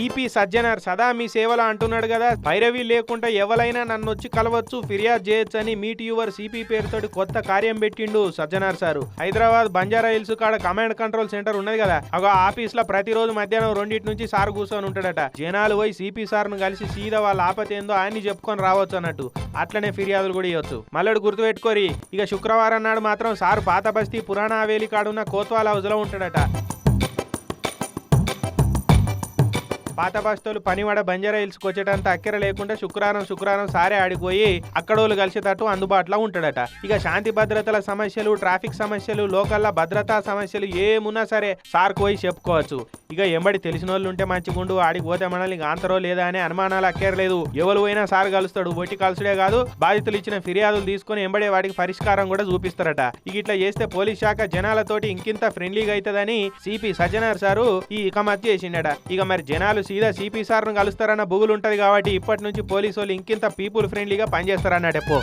CP Sajjanar సదా మీ సేవలో అంటున్నాడు కదా, పైరవి లేకుండా ఎవరైనా నన్ను వచ్చి కలవచ్చు, ఫిర్యాదు చేయొచ్చు అని మీట్ యువర్ సిపి పేరుతోటి కొత్త కార్యం పెట్టిండు సజ్జనార్ సారు. హైదరాబాద్ బంజారా హిల్స్ కాడ కమాండ్ కంట్రోల్ సెంటర్ ఉన్నది కదా, ఆ ఆఫీస్ లో ప్రతిరోజు మధ్యాహ్నం 2 నుంచి సార్ కూర్చొని ఉంటాడట. జనాలు పోయి సిపి సార్ ను కలిసి సీదా వాళ్ళ ఆపత ఏందో ఆయన్ని చెప్పుకొని రావచ్చు అన్నట్టు. అట్లనే ఫిర్యాదులు కూడా ఇవ్వచ్చు. మళ్ళీ గుర్తుపెట్టుకోరి, ఇక శుక్రవారం నాడు మాత్రం సారు పాత బస్తీ పురాణ హవేలి కాడున్న కోత్వాల్ హౌస్ లో ఉంటాడట. పాత బస్తోలు పనివాడ బంజారా హిల్స్కి వచ్చేటంత అక్కెర లేకుండా శుక్రవారం సారే ఆడిపోయి అక్కడోళ్ళు కలిసేటట్టు అందుబాటులో ఉంటాడట. ఇక శాంతి భద్రతల సమస్యలు, ట్రాఫిక్ సమస్యలు, లోకల్లా భద్రతా సమస్యలు ఏమున్నా సరే సార్కు పోయి చెప్పుకోవచ్చు. ఇక ఎంబడి తెలిసిన వాళ్ళు ఉంటే మంచిగుండు, ఆడికి పోతే మనల్ని ఆంతరో లేదా అనే అనుమానాలు అక్కర్లేదు. ఎవరు పోయినా సార్ కలుస్తాడు. బొట్టి కలుసుడే కాదు, బాధితులు ఇచ్చిన ఫిర్యాదులు తీసుకుని ఎంబడే వాటికి పరిష్కారం కూడా చూపిస్తారట. ఇక ఇట్లా చేస్తే పోలీస్ శాఖ జనాలతోటి ఇంకింత ఫ్రెండ్లీగా అవుతుందని సిపి సజ్జనార్ సారు ఈ కమత్ చేసిండట. ఇక మరి జనాలు సీదా సిపి సార్ ను కలుస్తారన్న బుగులు ఉంటది కాబట్టి ఇప్పటి నుంచి పోలీసు వాళ్ళు ఇంకింత పీపుల్ ఫ్రెండ్లీగా పనిచేస్తారన్నట్టు.